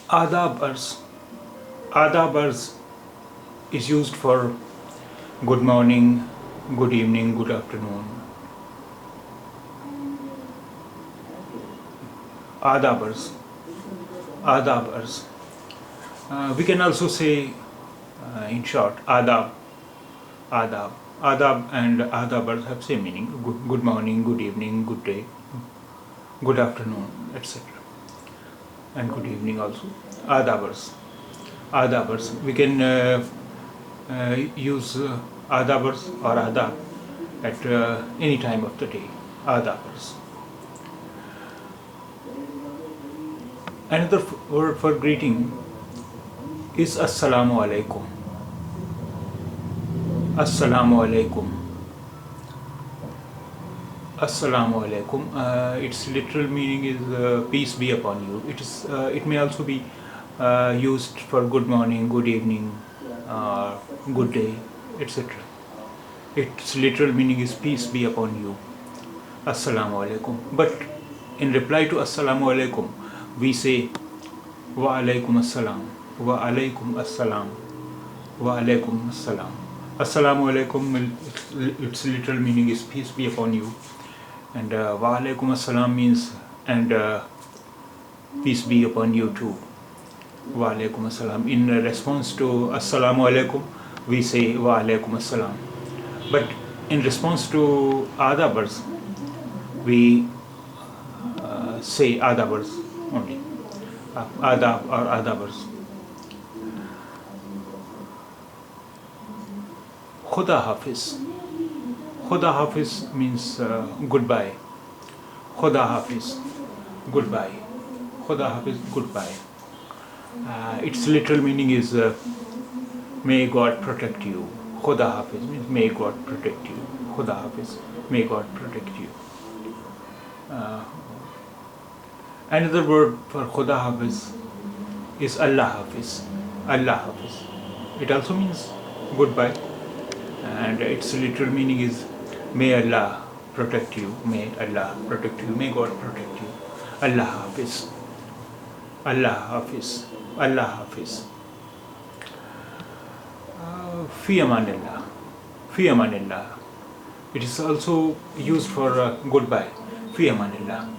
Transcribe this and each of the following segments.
Adabars. Adabars is used for good morning, good evening, good afternoon. Adabars. Adabars. We can also say, in short, adab. Adab. Adab and adabars have same meaning. Good morning, good evening, good day, good afternoon, etc. And good evening also. Adabars. Adabars. We can use adabars or adab at any time of the day. Adabars. Another word for greeting is Assalamu alaikum. Assalamu alaikum. Assalamu alaikum. Its literal meaning is peace be upon you. It may also be used for good morning, good evening, good day, etc. Its literal meaning is peace be upon you. Assalamu alaikum. But in reply to Assalamu alaikum, we say Wa alaikum assalam. Wa alaikum assalam. Wa alaikum assalam. Assalamu alaikum, its literal meaning is peace be upon you. And Wa alaikum assalam means and peace be upon you too. Wa alaikum assalam. In response to Assalamu alaikum, we say Wa alaikum assalam. But in response to adabars, we say adabars only. Adab or adabars. Khuda Hafiz. Khuda Hafiz means goodbye. Khuda Hafiz, goodbye. Khuda Hafiz, goodbye. Its literal meaning is may God protect you. Khuda Hafiz means may God protect you. Khuda Hafiz, may God protect you. Another word for Khuda Hafiz is Allah Hafiz. Allah Hafiz. It also means goodbye, and its literal meaning is may Allah protect you. May Allah protect you. May God protect you. Allah Hafiz. Allah Hafiz. Allah Hafiz. Fi amanillah. Fi amanillah. It is also used for goodbye. Fi amanillah.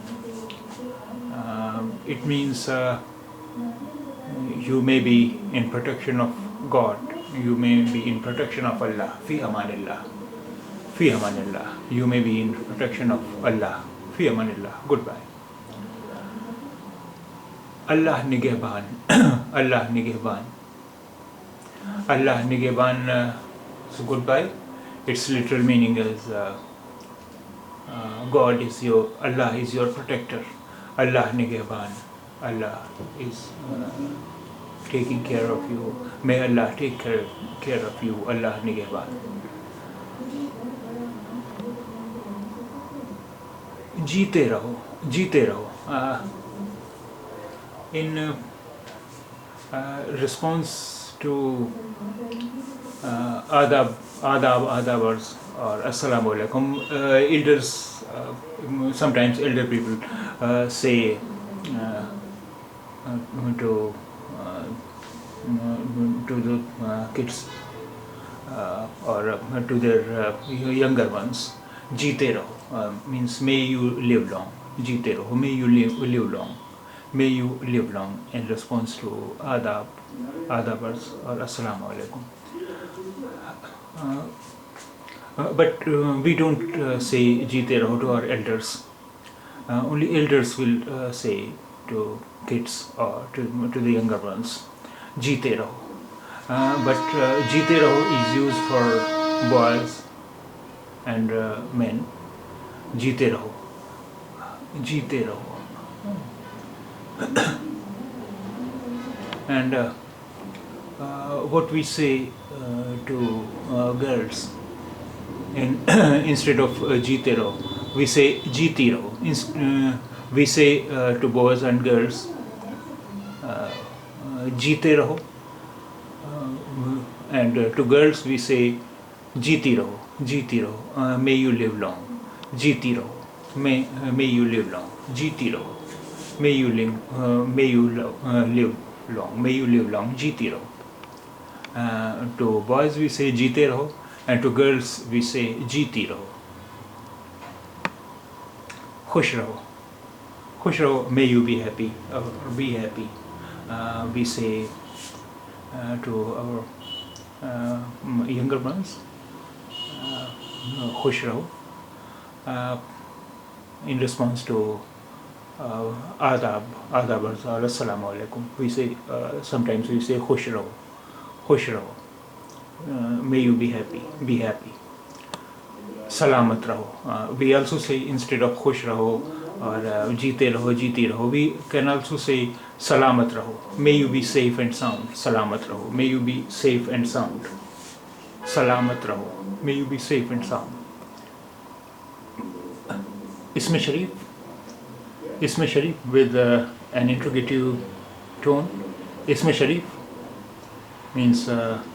It means you may be in protection of God. You may be in protection of Allah. Fi amanillah. Fi amanillah. You may be in protection of Allah. Fi amanillah. Goodbye. Allah nigehban. Allah nigehban. Allah nigehban. So goodbye. Its literal meaning is God is your, Allah is your protector. Allah nigehban. Allah is taking care of you. May Allah take care of you. Allah nigehban. जीते रहो, जीते रहो. In response to adabars or assalamu alaikum, elders, sometimes elder people say to the kids or to their younger ones, jeete raho, means may you live long. Jeete raho, may you live long. May you live long, in response to adabars or assalamu alaikum. But we don't say jeete raho to our elders. Only elders will say to kids or to the younger ones, jeete raho. But jeete raho is used for boys and men. Jeete raho. Jeete raho. And what we say to girls, instead of jeete raho, we say jeeti raho. We say to boys and girls, jeete raho, and to girls we say jeeti raho, jeeti raho. May you live long. Jeeti raho. May you live long. Jeeti raho. may you live long, may you live long, जीती रहो. To boys we say जीते रहो, and to girls we say जीती रहो. खुश रहो, खुश रहो, may you be happy, or be happy. We say to our younger ones, खुश रहो. In response to adab or assalamu alaikum, we say sometimes we say खुश रहो, खुश रहो. May you be happy, be happy. सलामत रहो. We also say instead of खुश रहो or जीते रहो, जीती रहो, we can also say सलामत रहो. May you be safe and sound. सलामत रहो. May you be safe and sound. सलामत रहो. May you be safe and sound. इसमें शरीफ with an interrogative tone. इसमें शरीफ means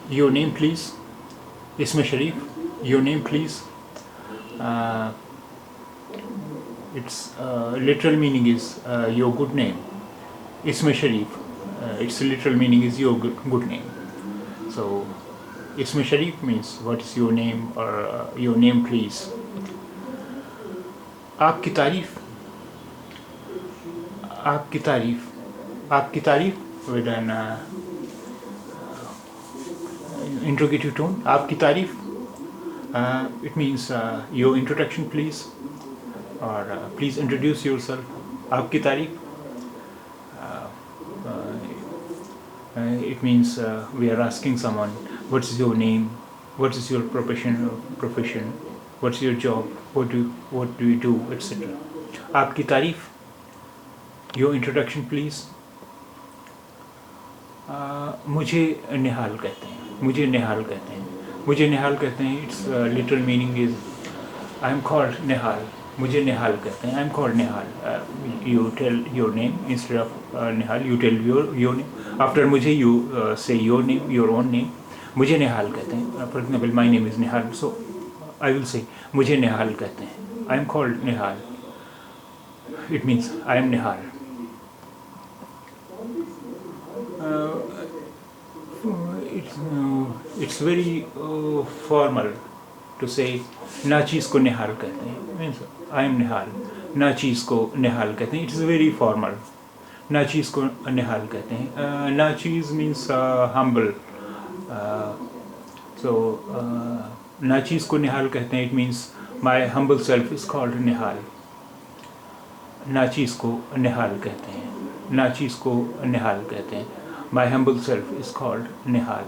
your name please. इसमें शरीफ, your name please. Its literal meaning is your good name. Isme Sharif, its literal meaning is your good name. So, Isme Sharif means what is your name or your name please. आपकी तारीफ with an interrogative tone. आपकी तारीफ, it means your introduction please, or please introduce yourself. आपकी तारीफ, it means we are asking someone what is your name, what is your profession, what's your job, what do you do, etc. आपकी तारीफ, your introduction please. मुझे निहाल कहते हैं. Its literal meaning is I am called Nihal. मुझे निहाल कहते हैं. I am called Nihal. You tell your name instead of Nihal. You tell your name. After मुझे you say your name, your own name. मुझे निहाल कहते हैं. For example, my name is Nihal. So I will say मुझे निहाल कहते हैं. I am called Nihal. It means I am Nihal. It's very formal to say ना चीज़ को निहाल कहते हैं. Means I am निहाल. ना चीज़ को निहाल कहते हैं. It's very formal. ना चीज़ को निहाल कहते हैं. ना चीज़ means humble. So ना चीज़ को निहाल कहते हैं. It means my humble self is called निहाल. ना चीज़ को निहाल कहते हैं. ना चीज़ को निहाल कहते हैं. My humble self is called Nihal.